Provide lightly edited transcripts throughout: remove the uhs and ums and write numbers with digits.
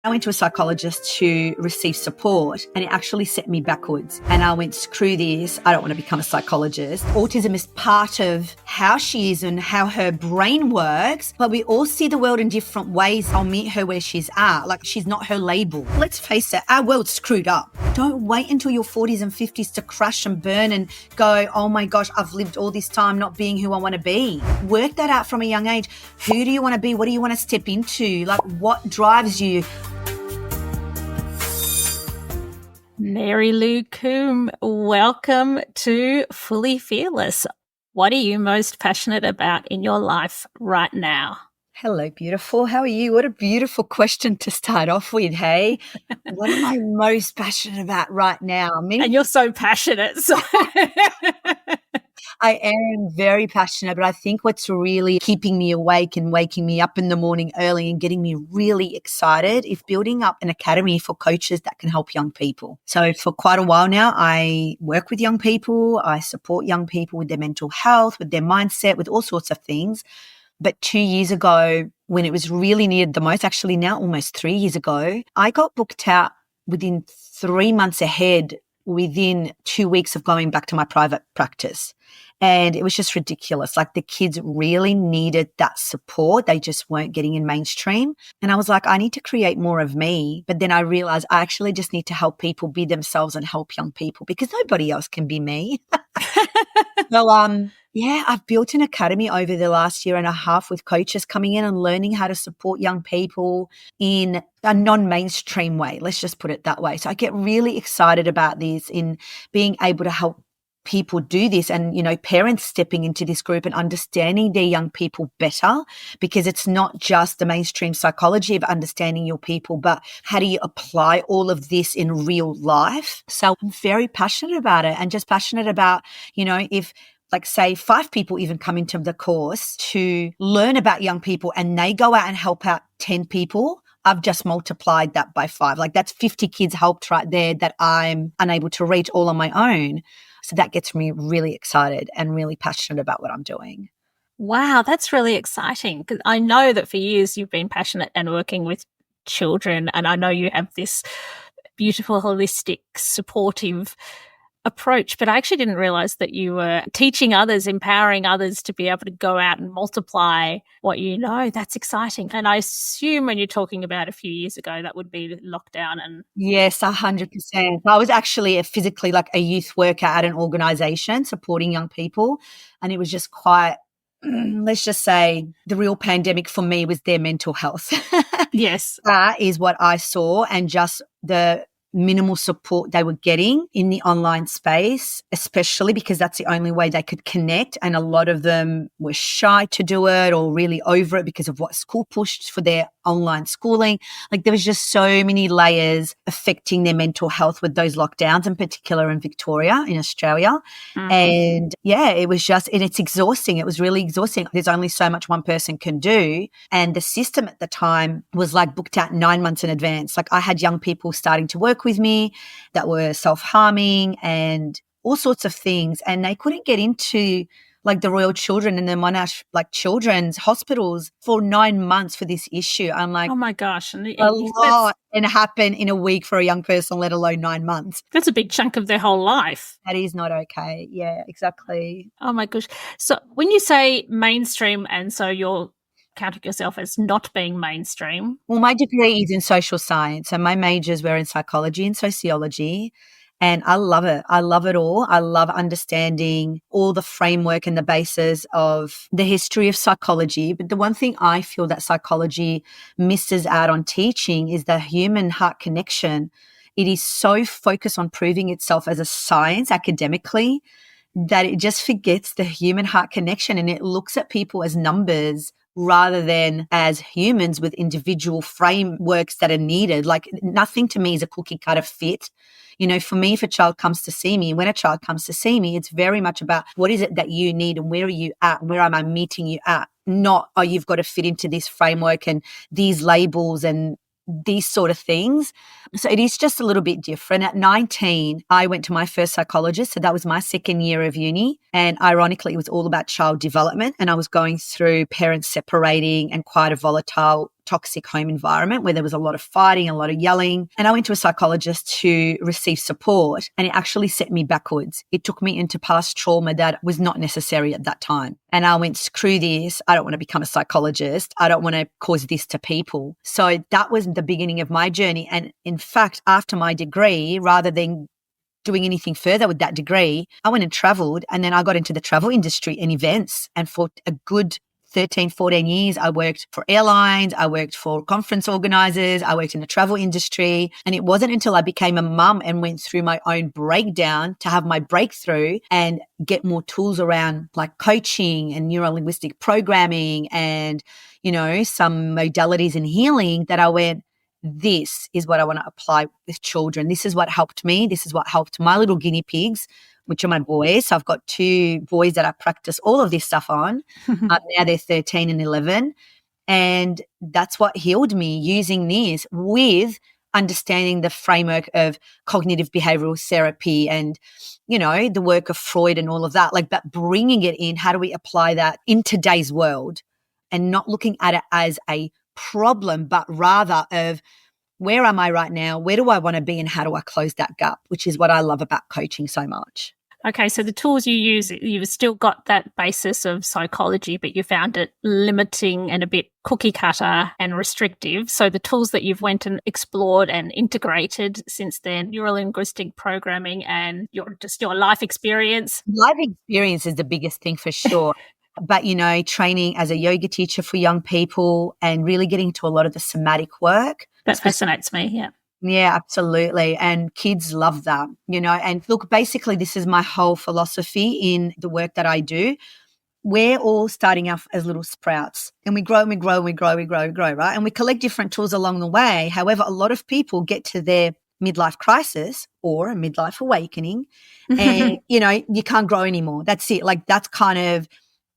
I went to a psychologist to receive support and it actually set me backwards. And I went, screw this, I don't want to become a psychologist. Autism is part of how she is and how her brain works, but we all see the world in different ways. I'll meet her where she's at, like she's not her label. Let's face it, our world's screwed up. Don't wait until your 40s and 50s to crash and burn and go, oh my gosh, I've lived all this time not being who I want to be. Work that out from a young age. Who do you want to be? What do you want to step into? Like, what drives you? Marilou Coombe, welcome to Fully Fearless. What are you most passionate about in your life right now? Hello, beautiful. How are you? What a beautiful question to start off with, hey? What am I most passionate about right now? And you're so passionate. So. I am very passionate, but I think what's really keeping me awake and waking me up in the morning early and getting me really excited is building up an academy for coaches that can help young people. So for quite a while now, I work with young people. I support young people with their mental health, with their mindset, with all sorts of things. But 2 years ago, when it was really needed the most, actually now almost 3 years ago, I got booked out within 3 months ahead, within 2 weeks of going back to my private practice. And it was just ridiculous. Like the kids really needed that support. They just weren't getting in mainstream. And I was like, I need to create more of me. But then I realized I actually just need to help people be themselves and help young people because nobody else can be me. So, yeah, I've built an academy over the last year and a half with coaches coming in and learning how to support young people in a non-mainstream way. Let's just put it that way. So I get really excited about this in being able to help people do this and, you know, parents stepping into this group and understanding their young people better, because it's not just the mainstream psychology of understanding your people, but how do you apply all of this in real life? So I'm very passionate about it and just passionate about, you know, if like say 5 people even come into the course to learn about young people and they go out and help out 10 people, I've just multiplied that by 5. Like that's 50 kids helped right there that I'm unable to reach all on my own. So that gets me really excited and really passionate about what I'm doing. Wow, that's really exciting because I know that for years you've been passionate and working with children, and I know you have this beautiful, holistic, supportive approach, but I actually didn't realize that you were teaching others, empowering others to be able to go out and multiply what you know. That's exciting. And I assume when you're talking about a few years ago, that would be lockdown and... Yes, 100%. I was actually physically like a youth worker at an organization supporting young people. And it was just quite, let's just say the real pandemic for me was their mental health. Yes. That is what I saw, and just the minimal support they were getting in the online space, especially because that's the only way they could connect. And a lot of them were shy to do it or really over it because of what school pushed for their online schooling. Like there was just so many layers affecting their mental health with those lockdowns, in particular in Victoria, in Australia. Mm-hmm. And yeah, it was just, and it's exhausting. It was really exhausting. There's only so much one person can do. And the system at the time was like booked out 9 months in advance. Like I had young people starting to work with me that were self-harming and all sorts of things. And they couldn't get into like the Royal Children and the Monash like children's hospitals for 9 months for this issue. I'm like, oh my gosh. And a lot can happen in a week for a young person, let alone 9 months. That's a big chunk of their whole life. That is not okay. Yeah, exactly. Oh my gosh. So when you say mainstream, and so you're counting yourself as not being mainstream. Well, my degree is in social science and my majors were in psychology and sociology. And I love it. I love it all. I love understanding all the framework and the basis of the history of psychology. But the one thing I feel that psychology misses out on teaching is the human heart connection. It is so focused on proving itself as a science academically that it just forgets the human heart connection, and it looks at people as numbers rather than as humans with individual frameworks that are needed. Like nothing to me is a cookie cutter fit. You know, for me, if a child comes to see me, when a child comes to see me, it's very much about what is it that you need and where are you at and where am I meeting you at? Not, oh, you've got to fit into this framework and these labels and these sort of things. So it is just a little bit different. At 19, I went to my first psychologist. So that was my second year of uni. And ironically, it was all about child development. And I was going through parents separating and quite a volatile toxic home environment where there was a lot of fighting, a lot of yelling. And I went to a psychologist to receive support, and it actually set me backwards. It took me into past trauma that was not necessary at that time. And I went, screw this. I don't want to become a psychologist. I don't want to cause this to people. So that was the beginning of my journey. And in fact, after my degree, rather than doing anything further with that degree, I went and traveled, and then I got into the travel industry and events. And for a good 13, 14 years, I worked for airlines, I worked for conference organizers, I worked in the travel industry. And it wasn't until I became a mum and went through my own breakdown to have my breakthrough and get more tools around like coaching and neuro-linguistic programming and, some modalities in healing that I went, this is what I want to apply with children. This is what helped me. This is what helped my little guinea pigs, which are my boys. So I've got 2 boys that I practice all of this stuff on. Now they're 13 and 11. And that's what healed me, using this with understanding the framework of cognitive behavioral therapy and, the work of Freud and all of that, but bringing it in. How do we apply that in today's world and not looking at it as a problem, but rather of where am I right now? Where do I want to be? And how do I close that gap? Which is what I love about coaching so much. Okay, so the tools you use, you've still got that basis of psychology, but you found it limiting and a bit cookie cutter and restrictive. So the tools that you've went and explored and integrated since then, neuro-linguistic programming and your life experience. Life experience is the biggest thing for sure. But, training as a yoga teacher for young people and really getting into a lot of the somatic work. That fascinates me, yeah. Yeah, absolutely. And kids love that, and look, basically this is my whole philosophy in the work that I do. We're all starting off as little sprouts and we grow and we grow and we grow, right? And we collect different tools along the way. However, a lot of people get to their midlife crisis or a midlife awakening and, you can't grow anymore. That's it. That's kind of,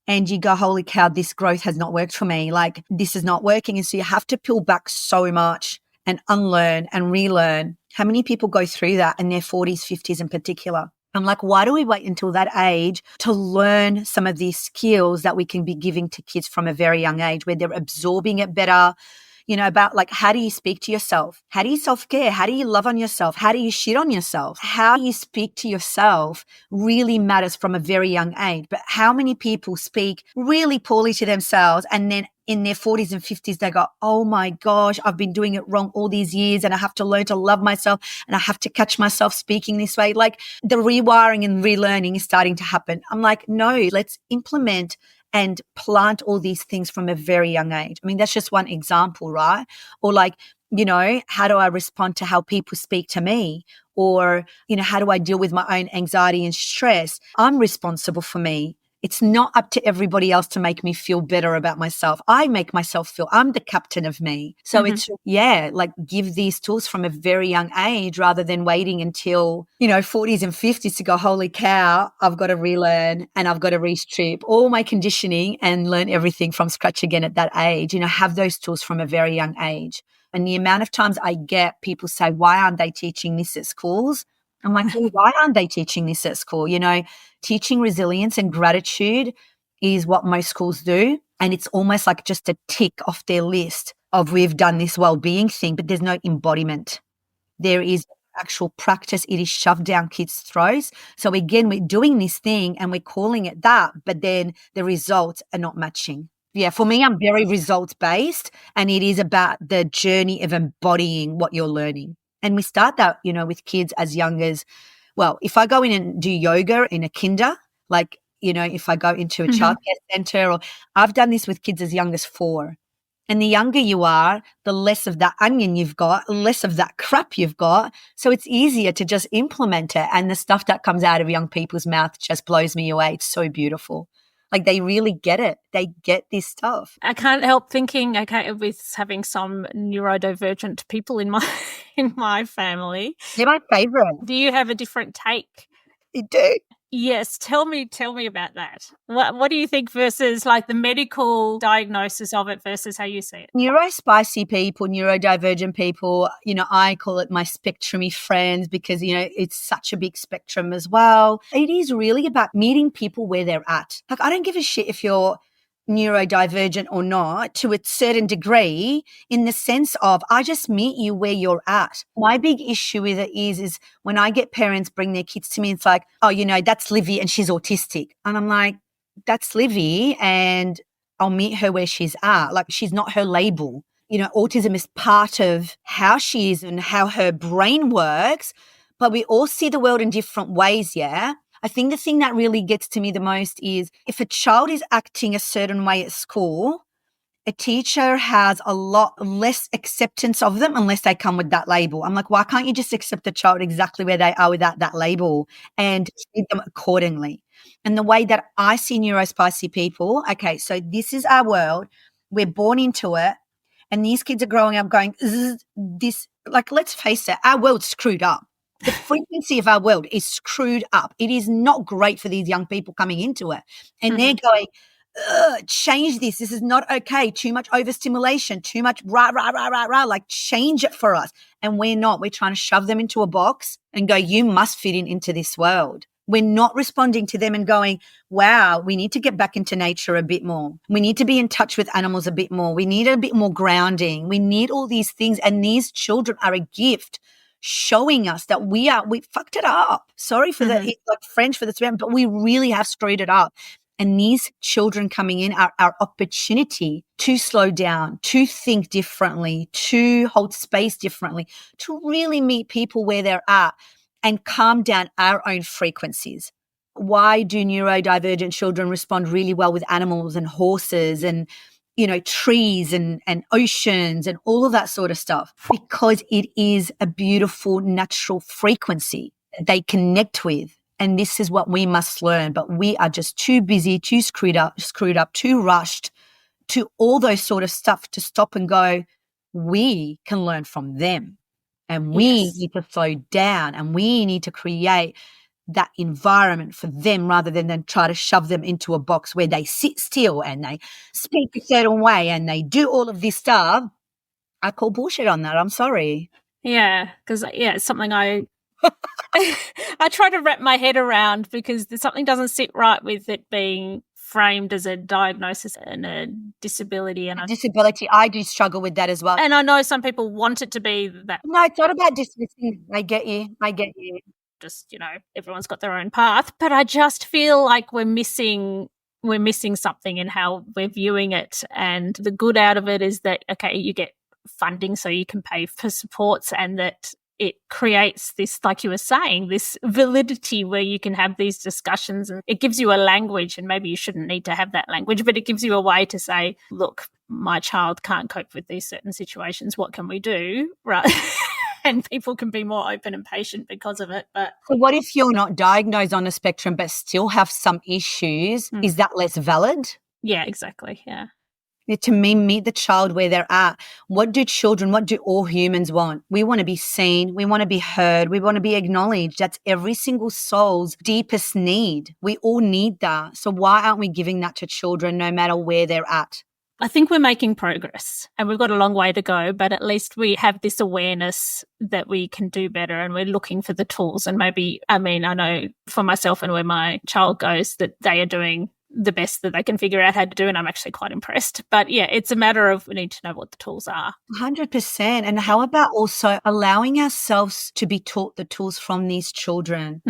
and you go, holy cow, this growth has not worked for me. This is not working. And so you have to peel back so much and unlearn and relearn. How many people go through that in their 40s, 50s in particular? I'm like, why do we wait until that age to learn some of these skills that we can be giving to kids from a very young age where they're absorbing it better? About how do you speak to yourself? How do you self-care? How do you love on yourself? How do you shit on yourself? How you speak to yourself really matters from a very young age. But how many people speak really poorly to themselves and then in their 40s and 50s, they go, oh my gosh, I've been doing it wrong all these years and I have to learn to love myself and I have to catch myself speaking this way. The rewiring and relearning is starting to happen. I'm like, no, let's implement and plant all these things from a very young age. I mean, that's just one example, right? Or how do I respond to how people speak to me? Or, how do I deal with my own anxiety and stress? I'm responsible for me. It's not up to everybody else to make me feel better about myself. I make myself feel I'm the captain of me. So it's, give these tools from a very young age rather than waiting until, 40s and 50s to go, holy cow, I've got to relearn and I've got to restrip all my conditioning and learn everything from scratch again at that age. Have those tools from a very young age. And the amount of times I get people say, why aren't they teaching this at schools? I'm like, well, why aren't they teaching this at school? Teaching resilience and gratitude is what most schools do. And it's almost like just a tick off their list of we've done this well-being thing, but there's no embodiment. There is actual practice. It is shoved down kids' throats. So again, we're doing this thing and we're calling it that, but then the results are not matching. Yeah, for me, I'm very results-based and it is about the journey of embodying what you're learning. And we start that, with kids as young as, well, if I go in and do yoga in a kinder, if I go into a childcare center, or I've done this with kids as young as 4. And the younger you are, the less of that onion you've got, less of that crap you've got. So it's easier to just implement it. And the stuff that comes out of young people's mouth just blows me away. It's so beautiful. They really get it. They get this stuff. I can't help thinking, with having some neurodivergent people in my family. They're my favorite. Do you have a different take? I do. Yes. Tell me about that. What do you think versus the medical diagnosis of it versus how you see it? Neurospicy people, neurodivergent people, I call it my spectrumy friends because, it's such a big spectrum as well. It is really about meeting people where they're at. I don't give a shit if you're neurodivergent or not to a certain degree, in the sense of I just meet you where you're at. My big issue with it is when I get parents bring their kids to me, it's like, oh, that's Livy and she's autistic. And I'm like, that's Livy and I'll meet her where she's at. Like, she's not her label. Autism is part of how she is and how her brain works, but we all see the world in different ways, yeah? I think the thing that really gets to me the most is if a child is acting a certain way at school, a teacher has a lot less acceptance of them unless they come with that label. I'm like, why can't you just accept the child exactly where they are without that label and treat them accordingly? And the way that I see neurospicy people, okay, so this is our world. We're born into it. And these kids are growing up going, this, like, let's face it, our world's screwed up. The frequency of our world is screwed up. It is not great for these young people coming into it. And they're going, change this. This is not okay. Too much overstimulation, too much rah, rah, rah, rah, rah. Like, change it for us. And we're not. We're trying to shove them into a box and go, you must fit into this world. We're not responding to them and going, wow, we need to get back into nature a bit more. We need to be in touch with animals a bit more. We need a bit more grounding. We need all these things. And these children are a gift showing us that we fucked it up. Sorry for the French for the swear, but we really have screwed it up. And these children coming in are our opportunity to slow down, to think differently, to hold space differently, to really meet people where they're at and calm down our own frequencies. Why do neurodivergent children respond really well with animals and horses and trees and oceans and all of that sort of stuff? Because it is a beautiful natural frequency that they connect with. And this is what we must learn. But we are just too busy, too screwed up, too rushed to all those sort of stuff to stop and go, we can learn from them. And we need to slow down and we need to create that environment for them rather than try to shove them into a box where they sit still and they speak a certain way and they do all of this stuff. I call bullshit on that. I'm sorry. Yeah, because it's something I try to wrap my head around because something doesn't sit right with it being framed as a diagnosis and a disability. And disability, I do struggle with that as well. And I know some people want it to be that. No, it's not about dismissing. I get you. Just, everyone's got their own path. But I just feel like we're missing something in how we're viewing it. And the good out of it is that, okay, you get funding so you can pay for supports and that it creates this, like you were saying, this validity where you can have these discussions and it gives you a language, and maybe you shouldn't need to have that language, but it gives you a way to say, look, my child can't cope with these certain situations. What can we do? Right. And people can be more open and patient because of it. But so what if you're not diagnosed on a spectrum but still have some issues? Is that less valid? Yeah, exactly. Yeah. To me, meet the child where they're at. What do all humans want? We want to be seen. We want to be heard. We want to be acknowledged. That's every single soul's deepest need. We all need that. So why aren't we giving that to children no matter where they're at? I think we're making progress and we've got a long way to go, but at least we have this awareness that we can do better and we're looking for the tools. And maybe, I know for myself and where my child goes that they are doing the best that they can figure out how to do, and I'm actually quite impressed. But yeah, it's a matter of we need to know what the tools are. 100%. And how about also allowing ourselves to be taught the tools from these children,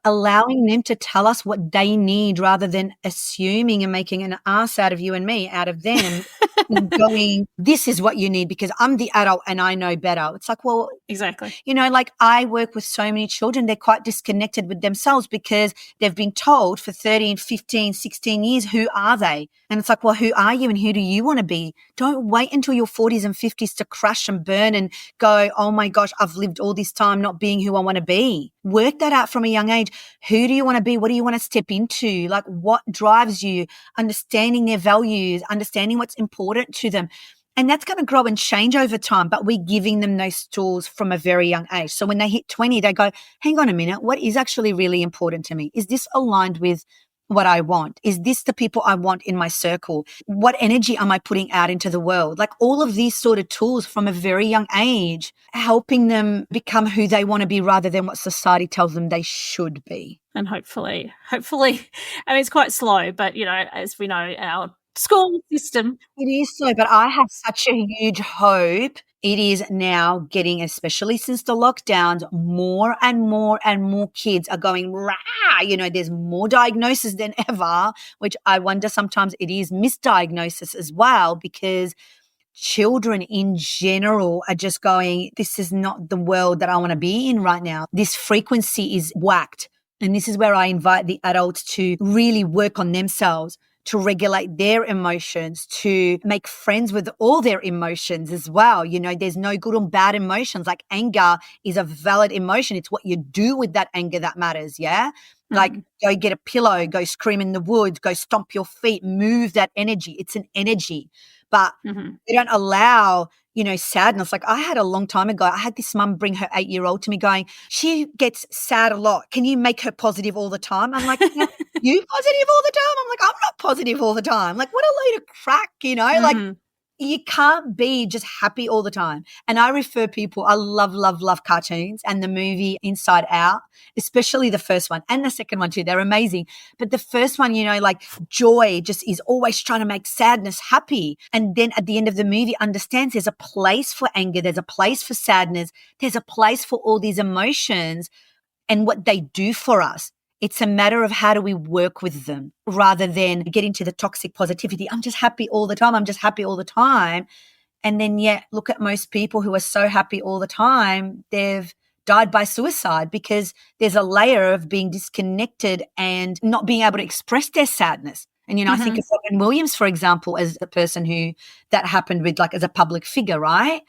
allowing them to tell us what they need rather than assuming and making an ass out of you and me, out of them, and going, this is what you need because I'm the adult and I know better. It's like, well, exactly. Like I work with so many children, they're quite disconnected with themselves because they've been told for 13, 15, 16 years, who are they? And it's like, well, who are you and who do you want to be? Don't wait until your 40s and 50s to crash and burn and go, oh my gosh, I've lived all this time not being who I want to be. Work that out from a young age. Who do you want to be? What do you want to step into? Like, what drives you? Understanding their values, understanding what's important to them. And that's going to grow and change over time, but we're giving them those tools from a very young age. So when they hit 20, they go, hang on a minute, what is actually really important to me? Is this aligned with what I want? Is this the people I want in my circle? What energy am I putting out into the world? Like all of these sort of tools from a very young age, helping them become who they want to be rather than what society tells them they should be. And hopefully, I mean, it's quite slow, but, as we know, our school system. It is so, but I have such a huge hope. It is now getting, especially since the lockdowns, more and more and more kids are going, rah, there's more diagnosis than ever, which I wonder sometimes it is misdiagnosis as well, because children in general are just going, this is not the world that I want to be in right now. This frequency is whacked. And this is where I invite the adults to really work on themselves, to regulate their emotions, to make friends with all their emotions as well. There's no good or bad emotions. Like anger is a valid emotion. It's what you do with that anger that matters. Yeah. Like go get a pillow, go scream in the woods, go stomp your feet, move that energy. It's an energy. But they don't allow, sadness. Like I had a long time ago, I had this mum bring her 8-year-old to me going, she gets sad a lot. Can you make her positive all the time? I'm like, you positive all the time? I'm like, I'm not positive all the time. Like what a load of crack, like you can't be just happy all the time. And I refer people, I love, love, love cartoons and the movie Inside Out, especially the first one and the second one too. They're amazing. But the first one, like joy just is always trying to make sadness happy. And then at the end of the movie understands there's a place for anger. There's a place for sadness. There's a place for all these emotions and what they do for us. It's a matter of how do we work with them rather than get into the toxic positivity. I'm just happy all the time. I'm just happy all the time. And then yet look at most people who are so happy all the time. They've died by suicide because there's a layer of being disconnected and not being able to express their sadness. And, I think of Robin Williams, for example, as the person who that happened with, like as a public figure, right?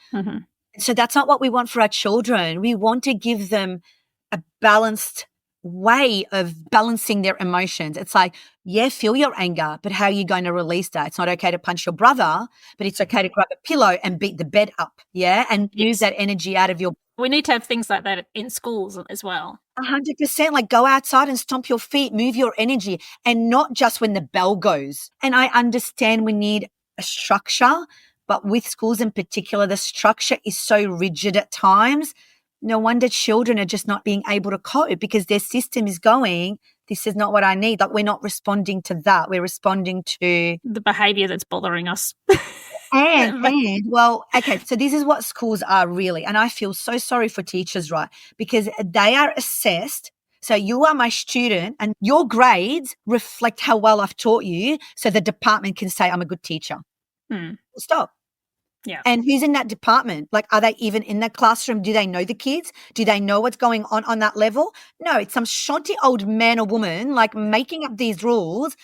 So that's not what we want for our children. We want to give them a balanced way of balancing their emotions. It's like, yeah, feel your anger, but how are you going to release that? It's not okay to punch your brother, but it's okay to grab a pillow and beat the bed up, yeah, and use that energy out of your. We need to have things like that in schools as well. 100%. Like go outside and stomp your feet, move your energy, and not just when the bell goes. And I understand we need a structure, but with schools in particular, the structure is so rigid at times. No wonder children are just not being able to cope because their system is going, this is not what I need. Like we're not responding to that. We're responding to the behavior that's bothering us. Well, okay, so this is what schools are really. And I feel so sorry for teachers, right? Because they are assessed. So you are my student and your grades reflect how well I've taught you. So the department can say I'm a good teacher. Stop. Yeah. And who's in that department? Like, are they even in that classroom? Do they know the kids? Do they know what's going on that level? No, it's some shanty old man or woman like making up these rules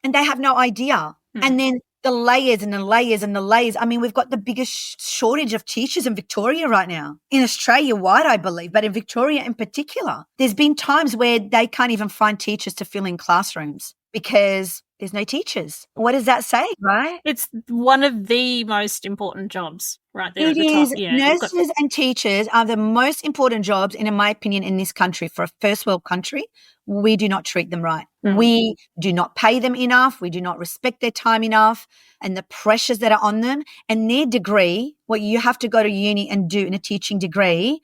and they have no idea. And then the layers and the layers and the layers. I mean, we've got the biggest shortage of teachers in Victoria right now. In Australia wide, I believe, but in Victoria in particular. There's been times where they can't even find teachers to fill in classrooms because there's no teachers. What does that say, right? It's one of the most important jobs right there It at the is. top. Yeah, nurses and teachers are the most important jobs, in my opinion, in this country. For a first world country, we do not treat them right. We do not pay them enough. We do not respect their time enough and the pressures that are on them. And their degree, what you have to go to uni and do in a teaching degree,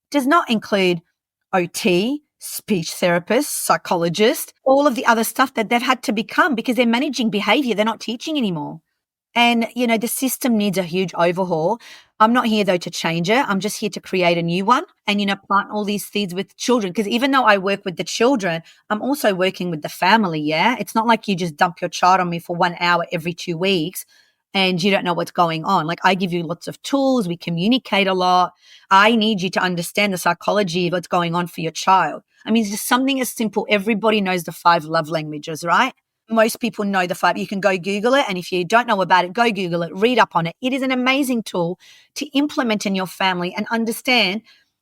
does not include OT, speech therapist, psychologist, all of the other stuff that they've had to become because they're managing behavior. They're not teaching anymore. And, the system needs a huge overhaul. I'm not here, though, to change it. I'm just here to create a new one and, plant all these seeds with children. Because even though I work with the children, I'm also working with the family, yeah? It's not like you just dump your child on me for 1 hour every 2 weeks and you don't know what's going on. Like I give you lots of tools. We communicate a lot. I need you to understand the psychology of what's going on for your child. I mean, it's just something as simple. Everybody knows the 5 love languages, right? Most people know the 5. You can go Google it. And if you don't know about it, go Google it, read up on it. It is an amazing tool to implement in your family and understand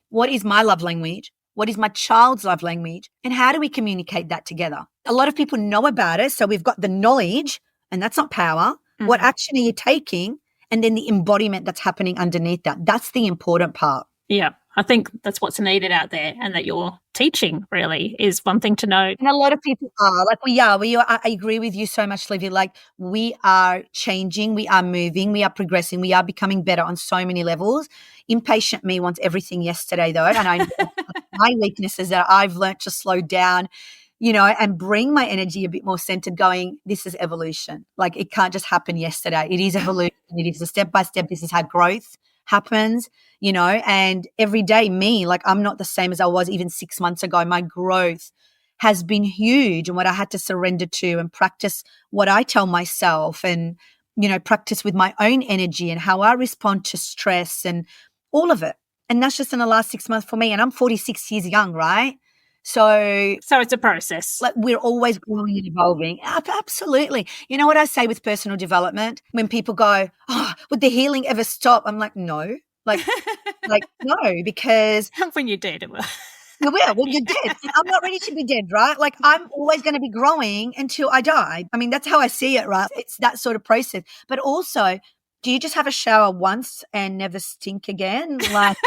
what is my love language, what is my child's love language, and how do we communicate that together? A lot of people know about it. So we've got the knowledge, and that's not power. What action are you taking? And then the embodiment that's happening underneath that. That's the important part. Yeah. I think that's what's needed out there and that you're teaching really is one thing to know. And a lot of people are like, I agree with you so much, Livia. Like we are changing, we are moving, we are progressing, we are becoming better on so many levels. Impatient me wants everything yesterday though. And I know my weaknesses that I've learnt to slow down, and bring my energy a bit more centered, going, this is evolution. Like, it can't just happen yesterday. It is evolution. It is a step by step. This is how growth happens, and every day like, I'm not the same as I was even 6 months ago. My growth has been huge, and what I had to surrender to and practice what I tell myself, and, practice with my own energy and how I respond to stress and all of it. And that's just in the last 6 months for me. And I'm 46 years young, right? So it's a process. Like, we're always growing and evolving. Absolutely. You know what I say with personal development? When people go, oh, would the healing ever stop? I'm like, no. Like no, because when you're dead, it will. Well, you're dead. I'm not ready to be dead, right? Like, I'm always going to be growing until I die. I mean, that's how I see it, right? It's that sort of process. But also, do you just have a shower once and never stink again? Like,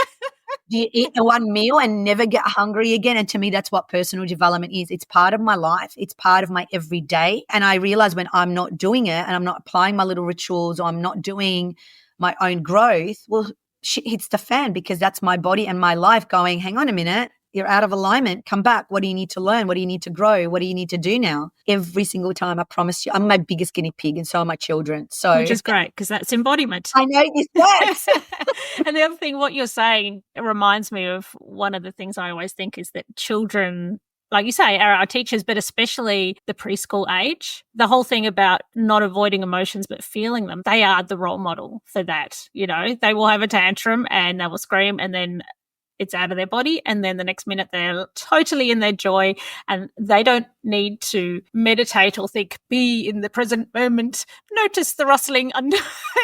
do you eat one meal and never get hungry again? And to me, that's what personal development is. It's part of my life. It's part of my everyday. And I realize when I'm not doing it and I'm not applying my little rituals, or I'm not doing my own growth, well, shit hits the fan, because that's my body and my life going, hang on a minute, you're out of alignment. Come back. What do you need to learn? What do you need to grow? What do you need to do now? Every single time, I promise you, I'm my biggest guinea pig, and so are my children. So, which is great, because that's embodiment. I know this works. And the other thing, what you're saying, it reminds me of one of the things I always think is that children, like you say, are our teachers, but especially the preschool age. The whole thing about not avoiding emotions but feeling them, they are the role model for that. They will have a tantrum and they will scream, and then it's out of their body, and then the next minute they're totally in their joy, and they don't need to meditate or think, be in the present moment, notice the rustling under,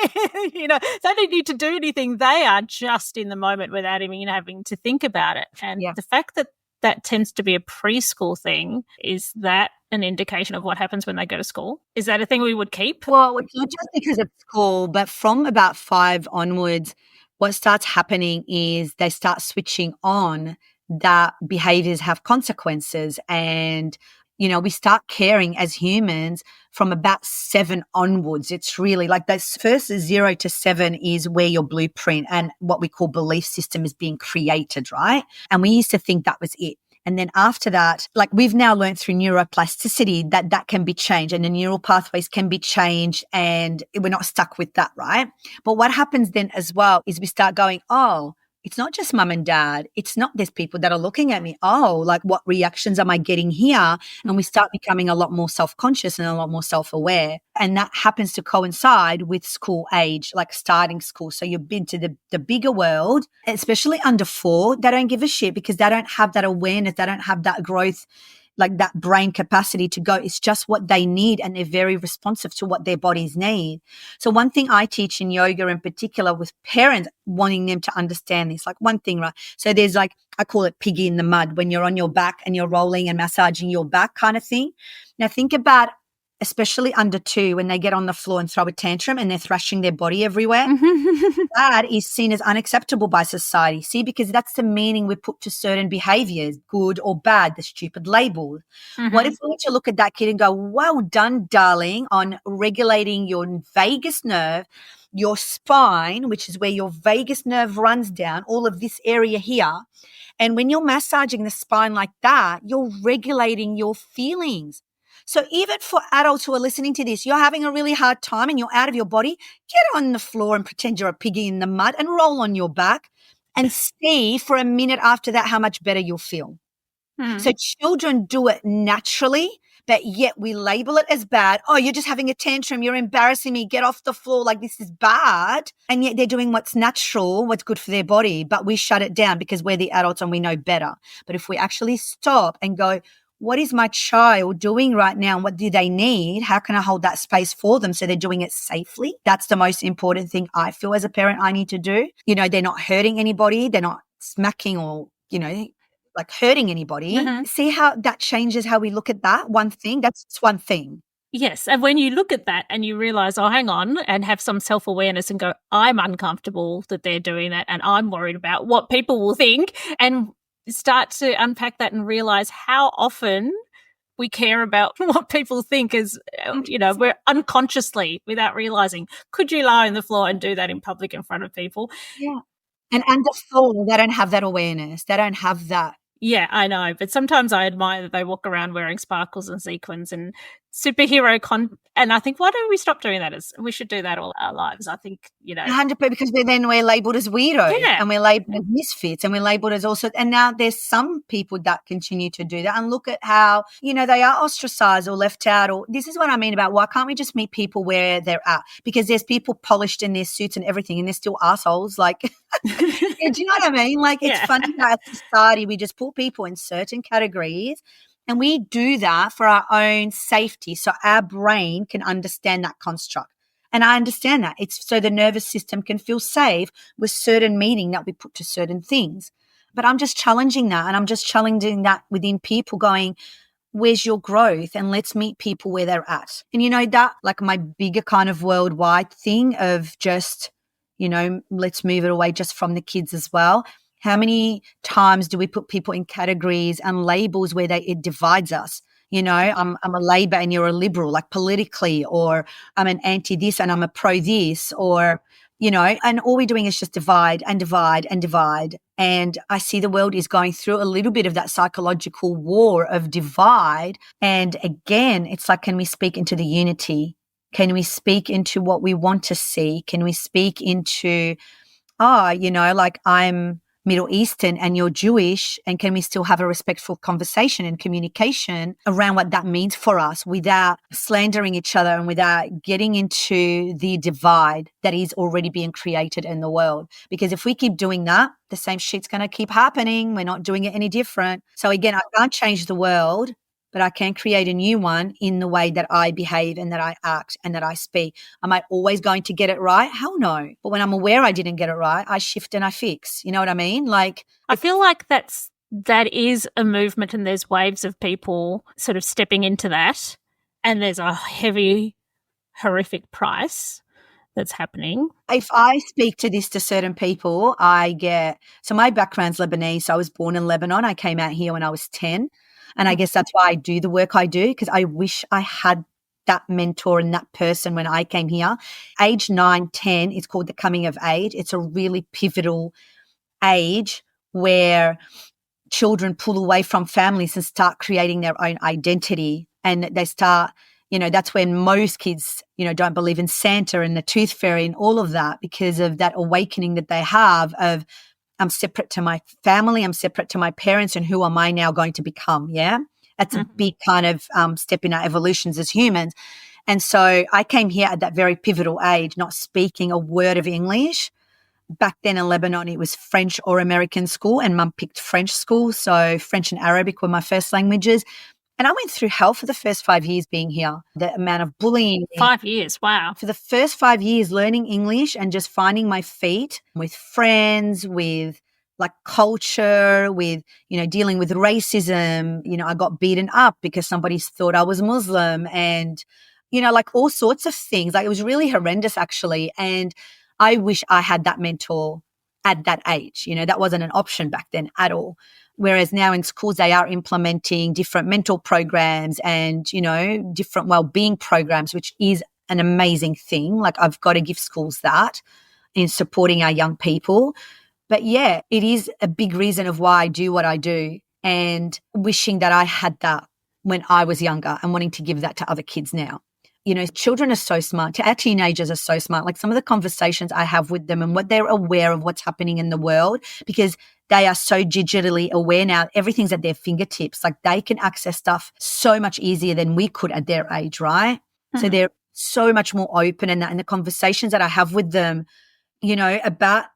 they don't need to do anything. They are just in the moment without even having to think about it. And the fact that tends to be a preschool thing, is that an indication of what happens when they go to school? Is that a thing we would keep? Well, it's not just because of school, but from about 5 onwards, what starts happening is they start switching on that behaviors have consequences. And, we start caring as humans from about 7 onwards. It's really like those first 0 to 7 is where your blueprint and what we call belief system is being created, right? And we used to think that was it. And then after that, like, we've now learned through neuroplasticity that can be changed, and the neural pathways can be changed, and we're not stuck with that, right? But what happens then as well is we start going, oh, it's not just mum and dad. It's not there's people that are looking at me. Oh, like, what reactions am I getting here? And we start becoming a lot more self-conscious and a lot more self-aware. And that happens to coincide with school age, like starting school. So you've been to the bigger world, especially under 4. They don't give a shit because they don't have that awareness. They don't have that growth, like that brain capacity to go. It's just what they need, and they're very responsive to what their bodies need. So one thing I teach in yoga in particular with parents, wanting them to understand this, like, one thing, right? So there's, like, I call it piggy in the mud, when you're on your back and you're rolling and massaging your back kind of thing. Now think about, especially under 2, when they get on the floor and throw a tantrum and they're thrashing their body everywhere. That is seen as unacceptable by society. See, because that's the meaning we put to certain behaviors, good or bad, the stupid label. What if we were to look at that kid and go, well done, darling, on regulating your vagus nerve, your spine, which is where your vagus nerve runs down, all of this area here. And when you're massaging the spine like that, you're regulating your feelings. So even for adults who are listening to this, you're having a really hard time and you're out of your body, get on the floor and pretend you're a piggy in the mud and roll on your back and see for a minute after that how much better you'll feel. So children do it naturally, but yet we label it as bad. Oh, you're just having a tantrum. You're embarrassing me. Get off the floor. Like, this is bad. And yet they're doing what's natural, what's good for their body, but we shut it down because we're the adults and we know better. But if we actually stop and go, what is my child doing right now? What do they need? How can I hold that space for them so they're doing it safely? That's the most important thing I feel as a parent I need to do. They're not hurting anybody. They're not smacking or, like, hurting anybody. See how that changes how we look at that one thing? That's just one thing. Yes. And when you look at that and you realize, oh, hang on, and have some self-awareness and go, I'm uncomfortable that they're doing that, and I'm worried about what people will think, and start to unpack that and realize how often we care about what people think is, we're unconsciously, without realizing, could you lie on the floor and do that in public in front of people? Yeah. And under 4, they don't have that awareness. They don't have that, Yeah, I know. But sometimes I admire that they walk around wearing sparkles and sequins and superhero and I think, why don't we stop doing that? We should do that all our lives. I think, 100%, because we're labelled as weirdos, yeah. and we're labelled as misfits, and we're labelled as also. And now there's some people that continue to do that, and look at how they are ostracised or left out. Or this is what I mean about why can't we just meet people where they're at? Because there's people polished in their suits and everything, and they're still assholes. Like, do you know what I mean? Like, it's funny how as society we just put people in certain categories. And we do that for our own safety, so our brain can understand that construct. And I understand that. It's so the nervous system can feel safe with certain meaning that we put to certain things. But I'm just challenging that. And I'm just challenging that within people going, where's your growth? And let's meet people where they're at. And that like my bigger kind of worldwide thing of just, let's move it away just from the kids as well. How many times do we put people in categories and labels where it divides us? I'm a Labor and you're a Liberal, like politically, or I'm an anti this and I'm a pro this, or, and all we're doing is just divide and divide and divide. And I see the world is going through a little bit of that psychological war of divide. And again, it's like, can we speak into the unity? Can we speak into what we want to see? Can we speak into, like I'm Middle Eastern and you're Jewish, and can we still have a respectful conversation and communication around what that means for us without slandering each other and without getting into the divide that is already being created in the world? Because if we keep doing that, the same shit's going to keep happening. We're not doing it any different. So again, I can't change the world, but I can create a new one in the way that I behave and that I act and that I speak. Am I always going to get it right? Hell no. But when I'm aware I didn't get it right, I shift and I fix. You know what I mean? Like, I feel like that is a movement, and there's waves of people sort of stepping into that, and there's a heavy, horrific price that's happening. If I speak to this to certain people, so my background's Lebanese. So I was born in Lebanon. I came out here when I was 10. And I guess that's why I do the work I do, because I wish I had that mentor and that person when I came here. Age 9, 10 is called the coming of age. It's a really pivotal age where children pull away from families and start creating their own identity. And they start, that's when most kids, don't believe in Santa and the tooth fairy and all of that, because of that awakening that they have of, I'm separate to my family, I'm separate to my parents, and who am I now going to become? Yeah. That's a big kind of step in our evolutions as humans. And so I came here at that very pivotal age, not speaking a word of English. Back then in Lebanon, it was French or American school, and Mum picked French school. So French and Arabic were my first languages. And I went through hell for the first 5 years being here. The amount of bullying. 5 years, wow. For the first 5 years, learning English and just finding my feet with friends, with like culture, with, dealing with racism. I got beaten up because somebody thought I was Muslim and, like all sorts of things. Like it was really horrendous actually. And I wish I had that mentor at that age. That wasn't an option back then at all. Whereas now in schools, they are implementing different mental programs and, different well-being programs, which is an amazing thing. Like I've got to give schools that in supporting our young people. But yeah, it is a big reason of why I do what I do, and wishing that I had that when I was younger and wanting to give that to other kids now. Children are so smart. Our teenagers are so smart. Like some of the conversations I have with them and what they're aware of what's happening in the world, because they are so digitally aware now. Everything's at their fingertips. Like they can access stuff so much easier than we could at their age, right? So they're so much more open, and the conversations that I have with them, about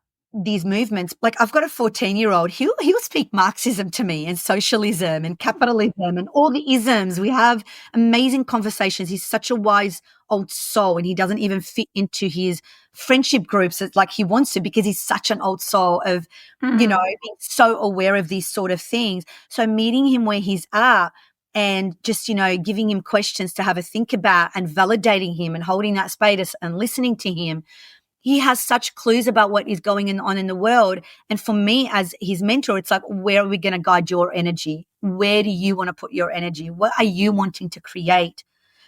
these movements. Like I've got a 14-year-old, he'll speak Marxism to me and socialism and capitalism and all the isms. We have amazing conversations. He's such a wise old soul, and he doesn't even fit into his friendship groups like he wants to, because he's such an old soul of, being so aware of these sort of things. So meeting him where he's at and just, giving him questions to have a think about and validating him and holding that space and listening to him. He has such clues about what is going on in the world. And for me as his mentor, it's like, where are we going to guide your energy? Where do you want to put your energy? What are you wanting to create?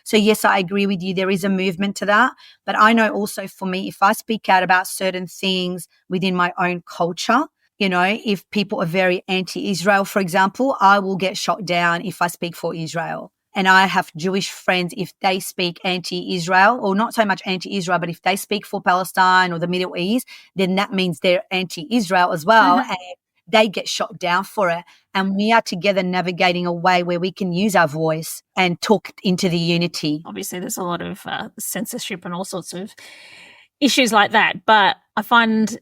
So yes, I agree with you. There is a movement to that. But I know also for me, if I speak out about certain things within my own culture, You know, if people are very anti-Israel, for example, I will get shot down if I speak for Israel. And I have Jewish friends, if they speak anti-Israel, or not so much anti-Israel, but if they speak for Palestine or the Middle East, then that means they're anti-Israel as well. And they get shot down for it. And we are together navigating a way where we can use our voice and talk into the unity. Obviously, there's a lot of censorship and all sorts of issues like that. But I find,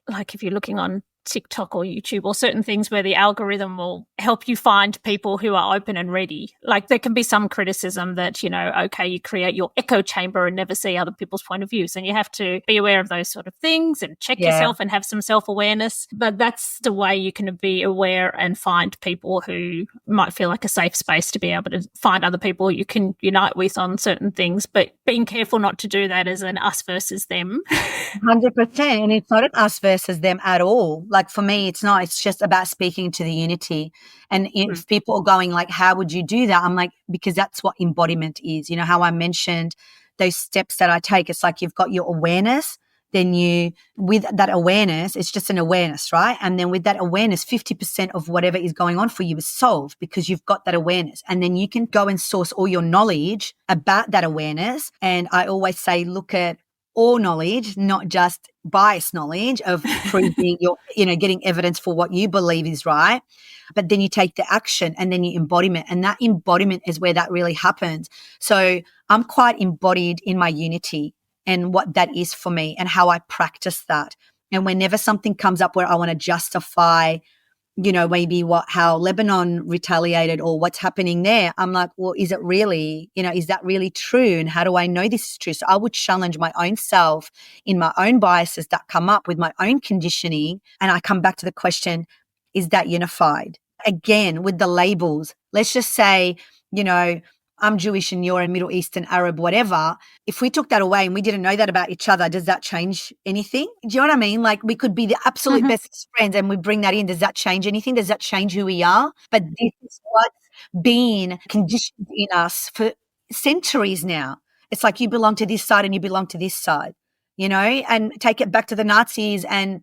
like, if you're looking on TikTok or YouTube or certain things where the algorithm will help you find people who are open and ready. Like, there can be some criticism that, you know, okay, you create your echo chamber and never see other people's point of views. And you have to be aware of those sort of things and check yourself and have some self-awareness. But that's the way you can be aware and find people who might feel like a safe space to be able to find other people you can unite with on certain things. But being careful not to do that as an us versus them. 100%. And it's not an us versus them at all. Like, for me, it's not. It's just about speaking to the unity. And if people are going like, how would you do that? I'm like, because that's what embodiment is. You know, how I mentioned those steps that I take. It's like you've got your awareness. Then with that awareness, it's just an awareness, right? And then with that awareness, 50% of whatever is going on for you is solved because you've got that awareness. And then you can go and source all your knowledge about that awareness. And I always say, look at all knowledge, not just biased knowledge of proving getting evidence for what you believe is right. But then you take the action and then you embodiment. And that embodiment is where that really happens. So I'm quite embodied in my unity and what that is for me and how I practice that. And whenever something comes up where I want to justify, you know, maybe how Lebanon retaliated or what's happening there, I'm like, well, is it really, you know, is that really true? And how do I know this is true? So I would challenge my own self in my own biases that come up with my own conditioning. And I come back to the question, is that unified? Again, with the labels, let's just say, you know, I'm Jewish and you're a Middle Eastern, Arab, whatever. If we took that away and we didn't know that about each other, does that change anything? Do you know what I mean? Like, we could be the absolute best friends and we bring that in. Does that change anything? Does that change who we are? But this is what's been conditioned in us for centuries now. It's like you belong to this side and you belong to this side, you know, and take it back to the Nazis and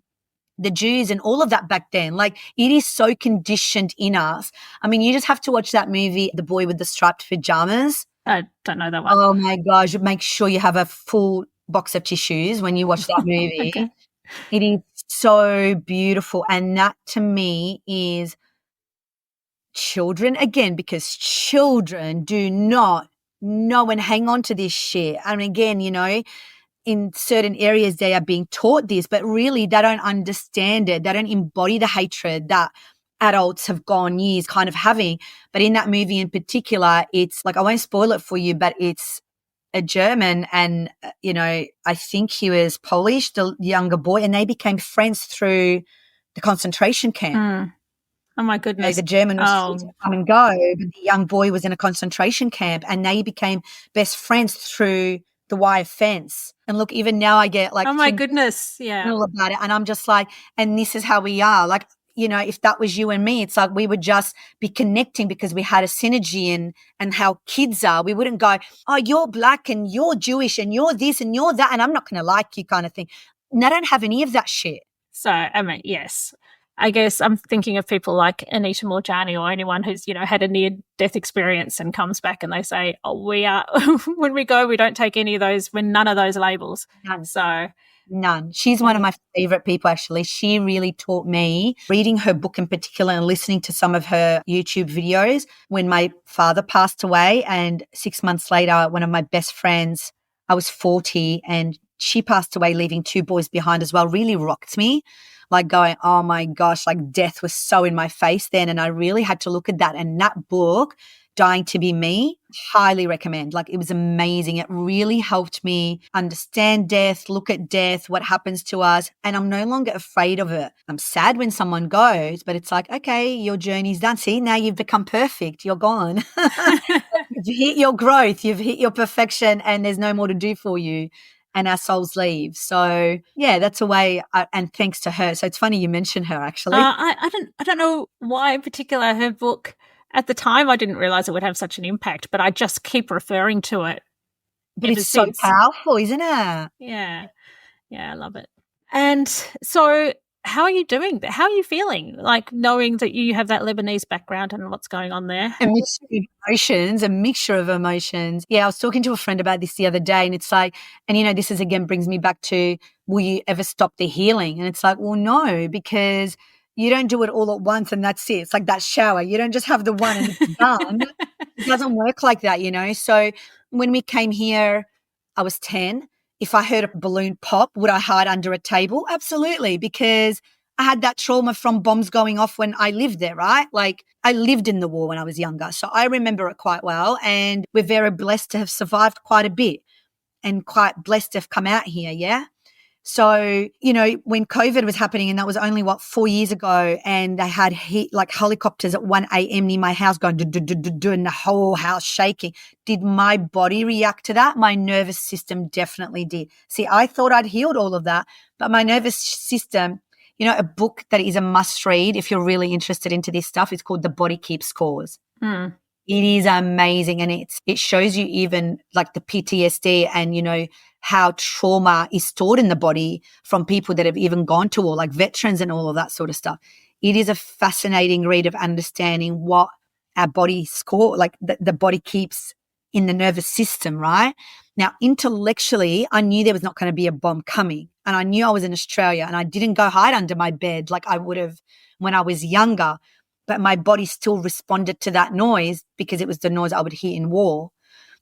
the Jews and all of that back then. Like, it is so conditioned in us. I mean, you just have to watch that movie, The Boy with the Striped Pajamas. I don't know that one. Oh my gosh, make sure you have a full box of tissues when you watch that movie. Okay. It is so beautiful. And that to me is children, again, because children do not know and hang on to this shit. And again, you know, in certain areas they are being taught this, but really they don't understand it. They don't embody the hatred that adults have gone years kind of having. But in that movie in particular, it's like, I won't spoil it for you, but it's a German and, you know, I think he was Polish, the younger boy, and they became friends through the concentration camp. Oh my goodness. The German was free to come and go, but the young boy was in a concentration camp and they became best friends through the wire fence. And look, even now I get like, oh my goodness, yeah, all about it. And I'm just like, and this is how we are. Like, you know, if that was you and me, it's like we would just be connecting because we had a synergy and how kids are. We wouldn't go, oh, you're black and you're Jewish and you're this and you're that and I'm not going to like you kind of thing. And I don't have any of that shit. So, I mean, yes. I guess I'm thinking of people like Anita Moorjani or anyone who's, you know, had a near-death experience and comes back and they say, oh, we are, when we go, we don't take any of those, when none of those labels. None. She's one of my favorite people, actually. She really taught me, reading her book in particular and listening to some of her YouTube videos. When my father passed away and 6 months later, one of my best friends, I was 40 and she passed away leaving 2 boys behind as well, really rocked me. Like going, oh my gosh, like death was so in my face then. And I really had to look at that. And that book, Dying to Be Me, highly recommend. Like, it was amazing. It really helped me understand death, look at death, what happens to us. And I'm no longer afraid of it. I'm sad when someone goes, but it's like, okay, your journey's done. See, now you've become perfect. You're gone. You've hit your growth. You've hit your perfection and there's no more to do for you. And our souls leave. So yeah, that's a way. And thanks to her. So it's funny you mentioned her, actually. I don't know why in particular her book. At the time, I didn't realize it would have such an impact, but I just keep referring to it. But it's so powerful, isn't it? Yeah, I love it. And so, How are you doing that? How are you feeling? Like knowing that you have that Lebanese background and what's going on there? A mixture of emotions. Yeah, I was talking to a friend about this the other day, and it's like, and this is again brings me back to, will you ever stop the healing? And it's like, well, no, because you don't do it all at once and that's it. It's like that shower. You don't just have the one and it's done. It doesn't work like that, So when we came here, I was 10. If I heard a balloon pop, would I hide under a table? Absolutely, because I had that trauma from bombs going off when I lived there, right? Like I lived in the war when I was younger. So I remember it quite well. And we're very blessed to have survived quite a bit and quite blessed to have come out here. Yeah. So, when COVID was happening, and that was only 4 years ago, and they had like helicopters at 1 a.m. near my house going, and the whole house shaking. Did my body react to that? My nervous system definitely did. See, I thought I'd healed all of that, but my nervous system, a book that is a must read if you're really interested into this stuff, it's called The Body Keeps Scores. It is amazing, and it shows you even like the PTSD and how trauma is stored in the body from people that have even gone to war, like veterans and all of that sort of stuff. It is a fascinating read of understanding what our body score, like the body keeps in the nervous system, right? Now, intellectually, I knew there was not going to be a bomb coming, and I knew I was in Australia, and I didn't go hide under my bed like I would have when I was younger. But my body still responded to that noise because it was the noise I would hear in war.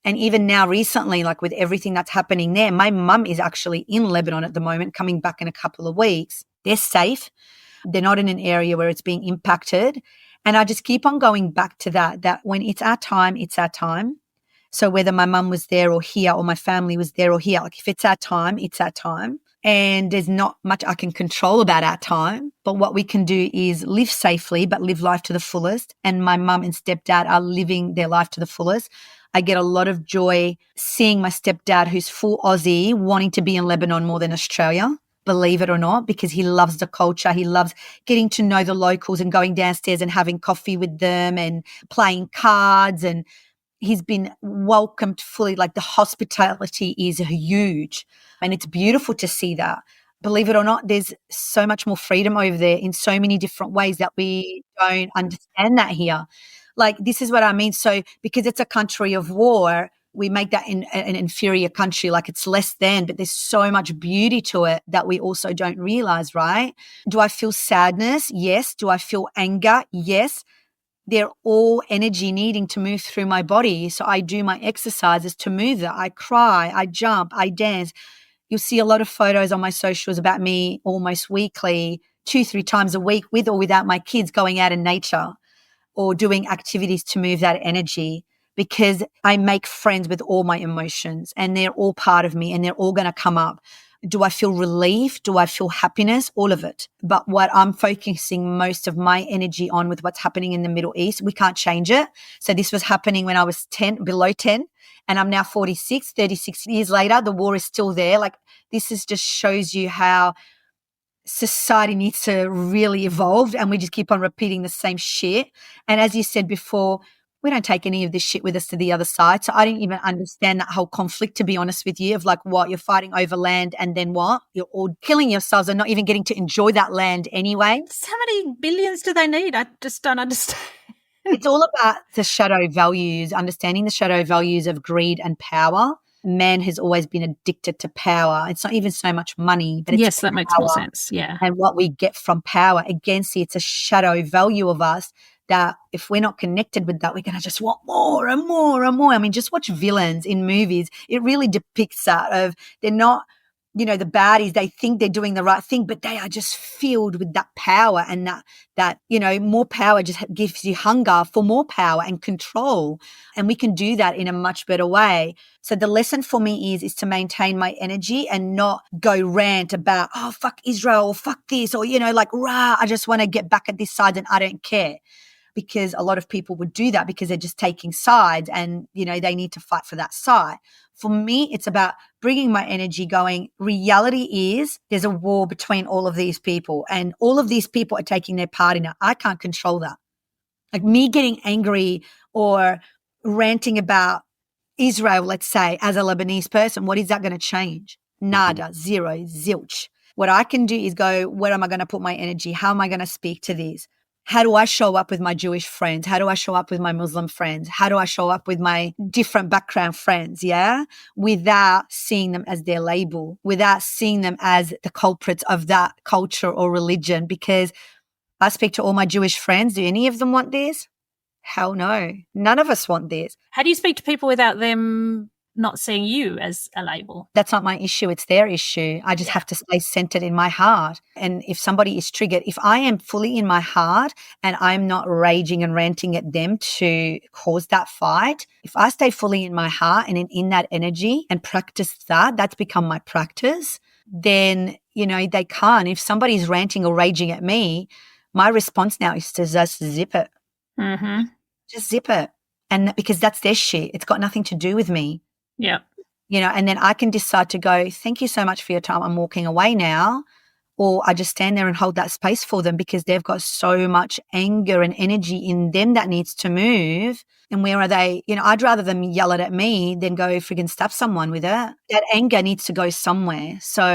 And even now recently, like with everything that's happening there, my mum is actually in Lebanon at the moment, coming back in a couple of weeks. They're safe. They're not in an area where it's being impacted. And I just keep on going back to that when it's our time, it's our time. So whether my mum was there or here or my family was there or here, like if it's our time, it's our time. And there's not much I can control about our time. But what we can do is live safely, but live life to the fullest. And my mum and stepdad are living their life to the fullest. I get a lot of joy seeing my stepdad, who's full Aussie, wanting to be in Lebanon more than Australia, believe it or not, because he loves the culture. He loves getting to know the locals and going downstairs and having coffee with them and playing cards. And he's been welcomed fully. Like the hospitality is huge, and it's beautiful to see that. Believe it or not, there's so much more freedom over there in so many different ways that we don't understand that here. Like, this is what I mean. So because it's a country of war, we make that an inferior country, like it's less than, but there's so much beauty to it that we also don't realize, right? Do I feel sadness? Yes. Do I feel anger? Yes. They're all energy needing to move through my body. So I do my exercises to move that. I cry, I jump, I dance. You'll see a lot of photos on my socials about me almost weekly, 2-3 times a week, with or without my kids, going out in nature or doing activities to move that energy, because I make friends with all my emotions and they're all part of me and they're all going to come up. Do I feel relief? Do I feel happiness? All of it. But what I'm focusing most of my energy on with what's happening in the Middle East, we can't change it. So this was happening when I was below 10, and I'm now 46, 36 years later, the war is still there. Like, this just shows you how society needs to really evolve, and we just keep on repeating the same shit. And as you said before, we don't take any of this shit with us to the other side. So I didn't even understand that whole conflict, to be honest with you, of like, what, you're fighting over land and then what? You're all killing yourselves and not even getting to enjoy that land anyway. So how many billions do they need? I just don't understand. It's all about the shadow values, understanding the shadow values of greed and power. Man has always been addicted to power. It's not even so much money, but it's yes, that power. makes more sense. Yeah. And what we get from power. Again, see, it's a shadow value of us that if we're not connected with that, we're going to just want more and more and more. I mean, just watch villains in movies. It really depicts that of, they're not, the baddies, they think they're doing the right thing, but they are just filled with that power, and that more power just gives you hunger for more power and control. And we can do that in a much better way. So the lesson for me is to maintain my energy and not go rant about, oh, fuck Israel, or fuck this, or, like, rah, I just want to get back at this side and I don't care. Because a lot of people would do that because they're just taking sides and, they need to fight for that side. For me, it's about bringing my energy going. Reality is there's a war between all of these people, and all of these people are taking their part in it. I can't control that. Like, me getting angry or ranting about Israel, let's say, as a Lebanese person, what is that going to change? Nada, zero, zilch. What I can do is go, where am I going to put my energy? How am I going to speak to this? How do I show up with my Jewish friends? How do I show up with my Muslim friends? How do I show up with my different background friends? Yeah. Without seeing them as their label, without seeing them as the culprits of that culture or religion. Because I speak to all my Jewish friends. Do any of them want this? Hell no. None of us want this. How do you speak to people without them not seeing you as a label? That's not my issue. It's their issue. I just have to stay centered in my heart. And if somebody is triggered, if I am fully in my heart and I'm not raging and ranting at them to cause that fight, if I stay fully in my heart and in that energy and practice that, that's become my practice, then, they can't. If somebody's ranting or raging at me, my response now is to just zip it. Mm-hmm. Just zip it. And because that's their shit. It's got nothing to do with me. Yeah. And then I can decide to go, thank you so much for your time. I'm walking away now. Or I just stand there and hold that space for them because they've got so much anger and energy in them that needs to move. And where are they? I'd rather them yell it at me than go friggin' stab someone with it. That anger needs to go somewhere. So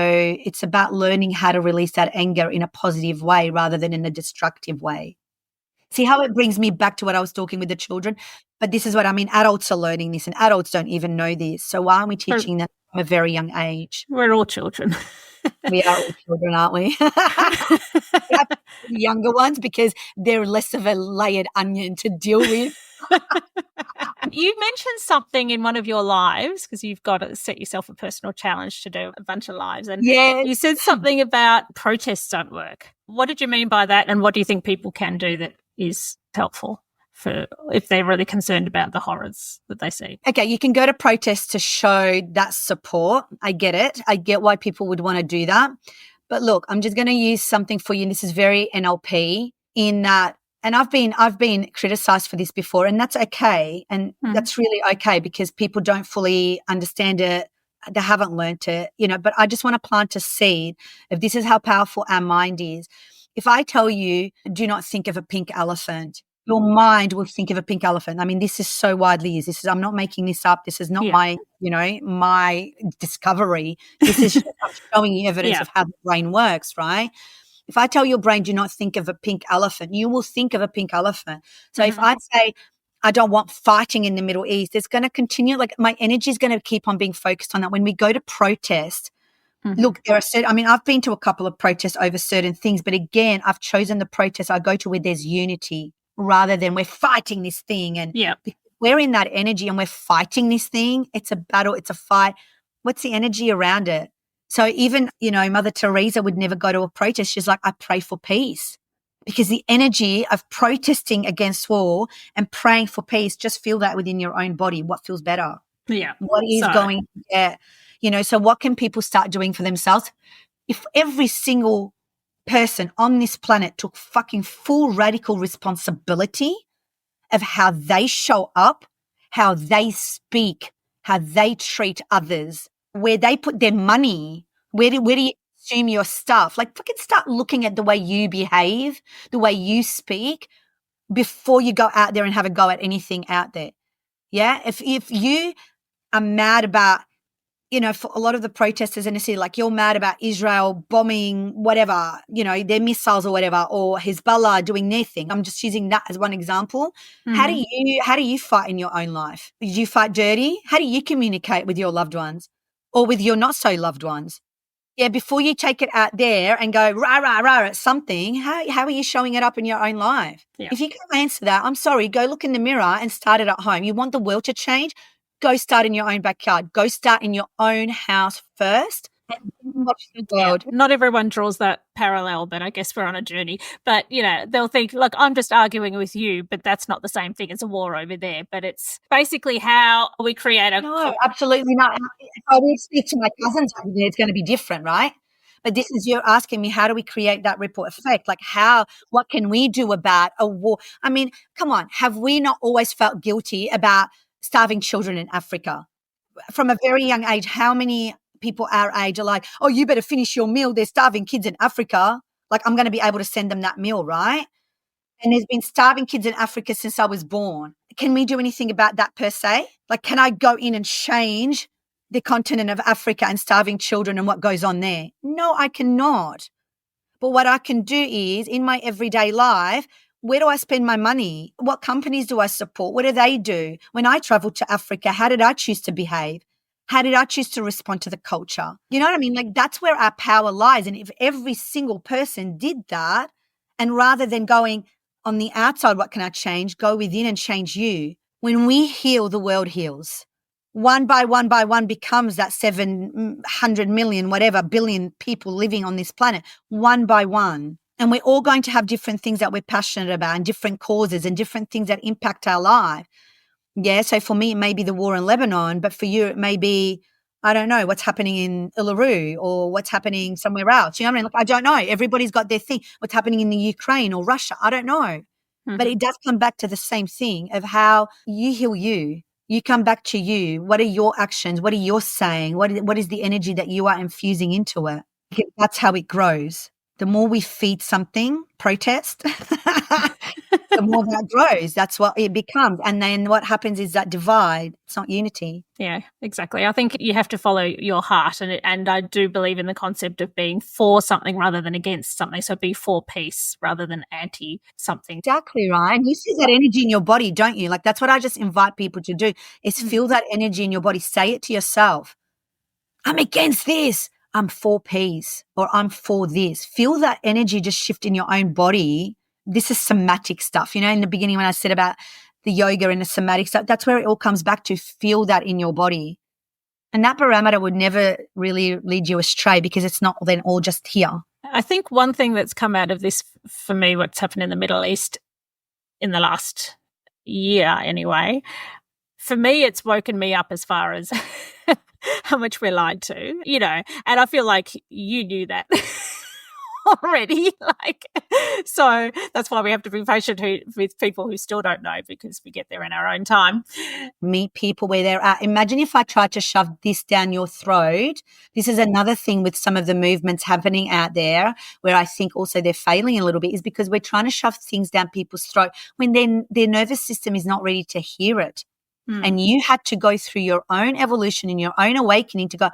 it's about learning how to release that anger in a positive way rather than in a destructive way. See how it brings me back to what I was talking with the children? But this is what I mean. Adults are learning this and adults don't even know this. So why aren't we teaching them from a very young age? We're all children. We are all children, aren't we? We have younger ones because they're less of a layered onion to deal with. You mentioned something in one of your lives because you've got to set yourself a personal challenge to do a bunch of lives. And you said something about protests don't work. What did you mean by that? And what do you think people can do that is helpful for if they're really concerned about the horrors that they see? Okay, you can go to protests to show that support. I get it. I get why people would want to do that. But look, I'm just going to use something for you. And this is very NLP in that. And I've been criticized for this before, and that's okay. And that's really okay because people don't fully understand it. They haven't learned it, but I just want to plant a seed of this is how powerful our mind is. If I tell you, do not think of a pink elephant, your mind will think of a pink elephant. I mean, this is so widely used. I'm not making this up. This is not my discovery. This is just showing you evidence of how the brain works, right? If I tell your brain, do not think of a pink elephant, you will think of a pink elephant. So if I say, I don't want fighting in the Middle East, it's going to continue, like my energy is going to keep on being focused on that. When we go to protest, look, there are I've been to a couple of protests over certain things, but again, I've chosen the protests I go to where there's unity rather than we're fighting this thing. And we're in that energy and we're fighting this thing. It's a battle. It's a fight. What's the energy around it? So even, Mother Teresa would never go to a protest. She's like, I pray for peace because the energy of protesting against war and praying for peace, just feel that within your own body. What feels better? Yeah. What is going to get, so what can people start doing for themselves? If every single person on this planet took fucking full radical responsibility of how they show up, how they speak, how they treat others, where they put their money, where do you consume your stuff? Like fucking start looking at the way you behave, the way you speak before you go out there and have a go at anything out there. Yeah. If you are mad about, for a lot of the protesters in the city, like you're mad about Israel bombing whatever, their missiles or whatever, or Hezbollah doing their thing. I'm just using that as one example. How do you fight in your own life? Do you fight dirty? How do you communicate with your loved ones or with your not so loved ones? Yeah, before you take it out there and go rah, rah, rah at something, how are you showing it up in your own life? Yeah. If you can't answer that, I'm sorry, go look in the mirror and start it at home. You want the world to change? Go start in your own backyard. Go start in your own house first. Watch the world. Yeah. Not everyone draws that parallel, but I guess we're on a journey. But, they'll think, look, I'm just arguing with you, but that's not the same thing as a war over there. But it's basically how we create a... No, absolutely not. If I would speak to my cousins over there, it's going to be different, right? But this is, you're asking me, how do we create that ripple effect? Like what can we do about a war? I mean, come on, have we not always felt guilty about starving children in Africa? From a very young age, how many people our age are like, oh, you better finish your meal. There's starving kids in Africa. Like I'm going to be able to send them that meal, right? And there's been starving kids in Africa since I was born. Can we do anything about that per se? Like, can I go in and change the continent of Africa and starving children and what goes on there? No, I cannot. But what I can do is in my everyday life, where do I spend my money? What companies do I support? What do they do? When I traveled to Africa, how did I choose to behave? How did I choose to respond to the culture? You know what I mean? Like that's where our power lies. And if every single person did that, and rather than going on the outside, what can I change? Go within and change you. When we heal, the world heals. One by one becomes that 700 million, whatever, billion people living on this planet, one by one. And we're all going to have different things that we're passionate about and different causes and different things that impact our life. Yeah, so for me, it may be the war in Lebanon, but for you, it may be, I don't know, what's happening in Uluru or what's happening somewhere else. You know what I mean? Like, I don't know. Everybody's got their thing. What's happening in the Ukraine or Russia, I don't know. But it does come back to the same thing of how you heal you. You come back to you. What are your actions? What are you saying? What is the energy that you are infusing into it? Because that's how it grows. The more we feed something, protest, the more that grows. That's what it becomes. And then what happens is that divide. It's not unity. Yeah, exactly. I think you have to follow your heart. And I do believe in the concept of being for something rather than against something. So be for peace rather than anti something. Exactly, Ryan. You see that energy in your body, don't you? Like that's what I just invite people to do is feel that energy in your body. Say it to yourself. I'm against this. I'm for peace or I'm for this. Feel that energy just shift in your own body. This is somatic stuff. You know, in the beginning when I said about the yoga and the somatic stuff, that's where it all comes back to. Feel that in your body. And that parameter would never really lead you astray because it's not then all just here. I think one thing that's come out of this for me, what's happened in the Middle East in the last year anyway, for me, it's woken me up as far as how much we're lied to, you know, and I feel like you knew that already. So that's why we have to be patient with people who still don't know because we get there in our own time. Meet people where they're at. Imagine if I tried to shove this down your throat. This is another thing with some of the movements happening out there where I think also they're failing a little bit is because we're trying to shove things down people's throat when their nervous system is not ready to hear it. And you had to go through your own evolution and your own awakening to go,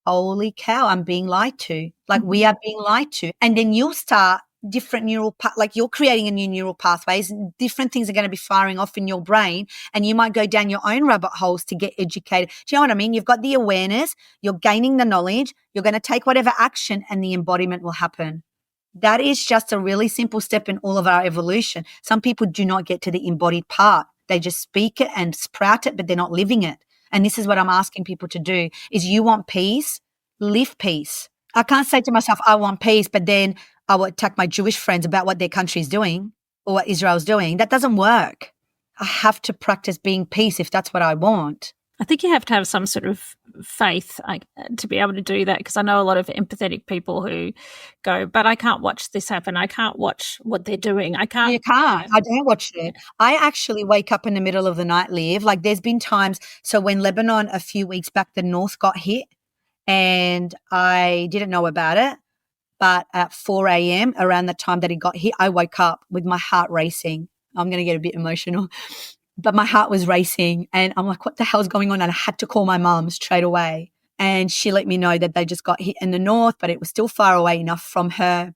holy cow, I'm being lied to. Like we are being lied to. And then you'll start different like you're creating a new neural pathways and different things are going to be firing off in your brain and you might go down your own rabbit holes to get educated. Do you know what I mean? You've got the awareness, you're gaining the knowledge, you're going to take whatever action and the embodiment will happen. That is just a really simple step in all of our evolution. Some people do not get to the embodied part. They just speak it and sprout it, but they're not living it. And this is what I'm asking people to do is you want peace, live peace. I can't say to myself, I want peace, but then I will attack my Jewish friends about what their country is doing or what Israel's doing. That doesn't work. I have to practice being peace if that's what I want. I think you have to have some sort of faith to be able to do that because I know a lot of empathetic people who go, but I can't watch this happen. I can't watch what they're doing. I can't. You can't. I don't watch it. I actually wake up in the middle of the night, Liv. Like there's been times, so when Lebanon a few weeks back, the north got hit and I didn't know about it. But at 4 a.m., around the time that it got hit, I woke up with my heart racing. I'm going to get a bit emotional. But my heart was racing and I'm like, what the hell's going on? And I had to call my mum straight away. And she let me know that they just got hit in the north, but it was still far away enough from her.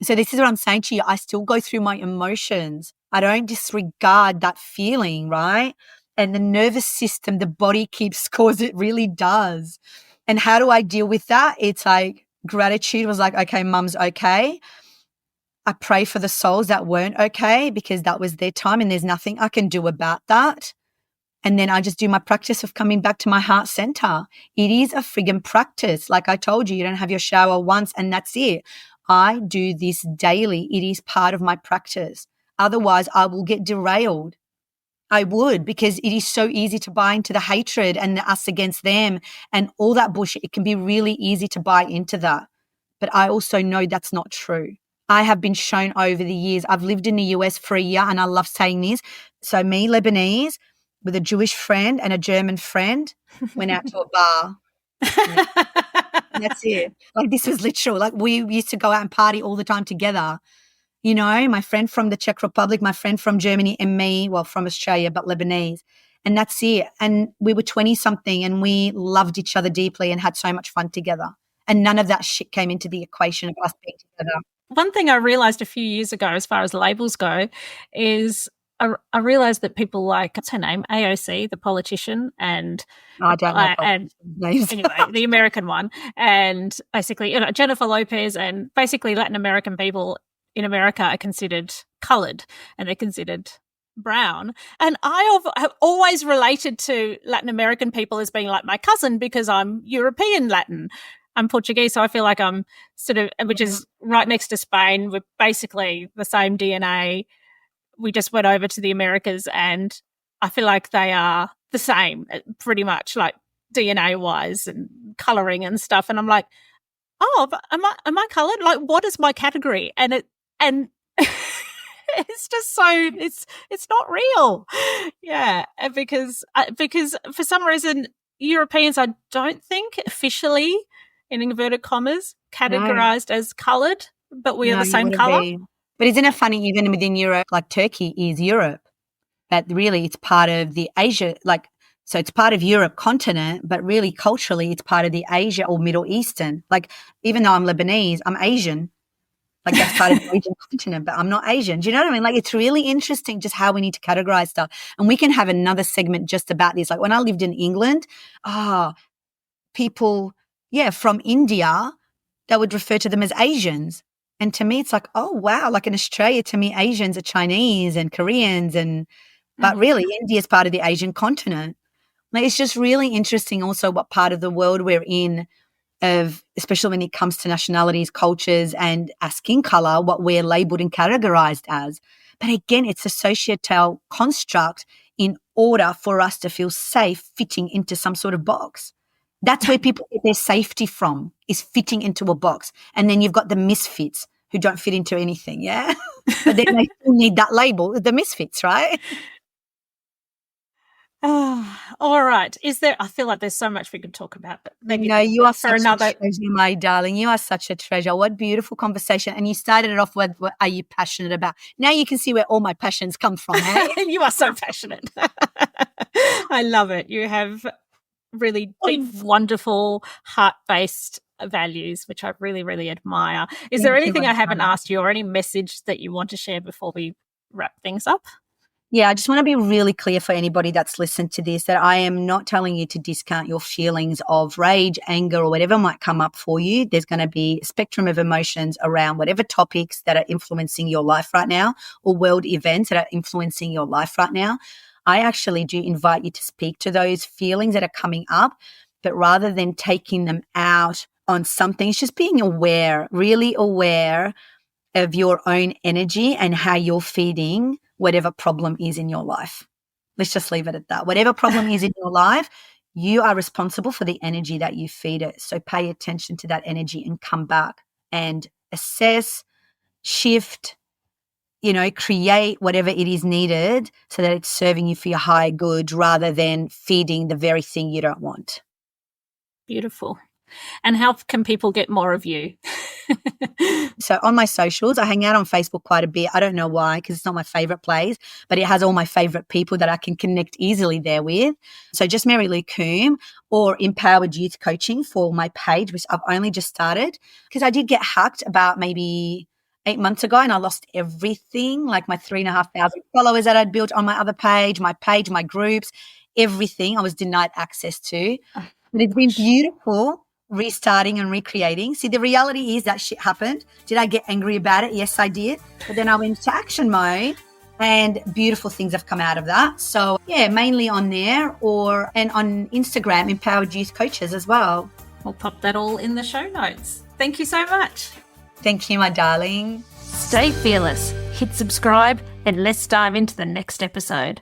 So this is what I'm saying to you. I still go through my emotions. I don't disregard that feeling, right? And the nervous system, the body keeps scores. It really does. And how do I deal with that? It's like gratitude was like, okay, mum's okay. I pray for the souls that weren't okay because that was their time and there's nothing I can do about that. And then I just do my practice of coming back to my heart center. It is a friggin' practice. Like I told you, you don't have your shower once and that's it. I do this daily. It is part of my practice. Otherwise, I will get derailed. I would because it is so easy to buy into the hatred and the us against them and all that bullshit. It can be really easy to buy into that. But I also know that's not true. I have been shown over the years. I've lived in the US for a year and I love saying this. So me, Lebanese, with a Jewish friend and a German friend, went out to a bar. And that's it. Like this was literal. Like we used to go out and party all the time together. You know, my friend from the Czech Republic, my friend from Germany and me, well, from Australia, but Lebanese. And that's it. And we were 20 something and we loved each other deeply and had so much fun together. And none of that shit came into the equation of us being together. One thing I realized a few years ago, as far as labels go, is I realized that people like, what's her name? AOC, the politician, and I don't know names. Anyway, the American one, and basically, Jennifer Lopez, and basically Latin American people in America are considered coloured and they're considered brown. And I have always related to Latin American people as being like my cousin because I'm European Latin. I'm Portuguese, so I feel like I'm sort of, which is right next to Spain. We're basically the same DNA. We just went over to the Americas and I feel like they are the same pretty much, like DNA-wise and colouring and stuff. And I'm like, oh, am I coloured? Like, what is my category? And it's just so it's not real. Yeah, because for some reason Europeans, I don't think officially, in inverted commas, categorized as coloured, but we are the same colour. But isn't it funny, even within Europe, like Turkey is Europe, but really it's part of the Asia, like, so it's part of Europe continent, but really culturally it's part of the Asia or Middle Eastern. Like, even though I'm Lebanese, I'm Asian. Like, that's part of the Asian continent, but I'm not Asian. Do you know what I mean? Like, it's really interesting just how we need to categorize stuff. And we can have another segment just about this. Like, when I lived in England, people, from India, they would refer to them as Asians. And to me, it's like, oh, wow, like in Australia, to me, Asians are Chinese and Koreans. But really, India is part of the Asian continent. Like, it's just really interesting also what part of the world we're in, especially when it comes to nationalities, cultures, and our skin colour, what we're labelled and categorised as. But again, it's a societal construct in order for us to feel safe fitting into some sort of box. That's where people get their safety from, is fitting into a box. And then you've got the misfits who don't fit into anything, yeah? But then they still need that label, the misfits, right? Oh, all right. I feel like there's so much we could talk about, but maybe you are such a treasure, my darling. You are such a treasure. What beautiful conversation. And you started it off with, what are you passionate about? Now you can see where all my passions come from. Eh? You are so passionate. I love it. You have really deep, wonderful, heart-based values, which I really, really admire. Is there anything I haven't asked you or any message that you want to share before we wrap things up? Yeah, I just want to be really clear for anybody that's listened to this that I am not telling you to discount your feelings of rage, anger, or whatever might come up for you. There's going to be a spectrum of emotions around whatever topics that are influencing your life right now or world events that are influencing your life right now. I actually do invite you to speak to those feelings that are coming up, but rather than taking them out on something, it's just being aware, really aware of your own energy and how you're feeding whatever problem is in your life. Let's just leave it at that. Whatever problem is in your life, you are responsible for the energy that you feed it. So pay attention to that energy and come back and assess, shift, create whatever it is needed so that it's serving you for your higher good rather than feeding the very thing you don't want. Beautiful. And how can people get more of you? So on my socials, I hang out on Facebook quite a bit. I don't know why, because it's not my favorite place, but it has all my favorite people that I can connect easily there with. So just Marilou Coombe or Empowered Youth Coaching for my page, which I've only just started because I did get hacked about maybe 8 months ago and I lost everything, like my 3,500 followers that I'd built on my other page, my groups, everything I was denied access to. But it's been beautiful restarting and recreating. See, the reality is that shit happened. Did I get angry about it? Yes, I did. But then I went into action mode and beautiful things have come out of that. So yeah, mainly on there and on Instagram, Empowered Youth Coaches as well. We'll pop that all in the show notes. Thank you so much. Thank you, my darling. Stay fearless. Hit subscribe and let's dive into the next episode.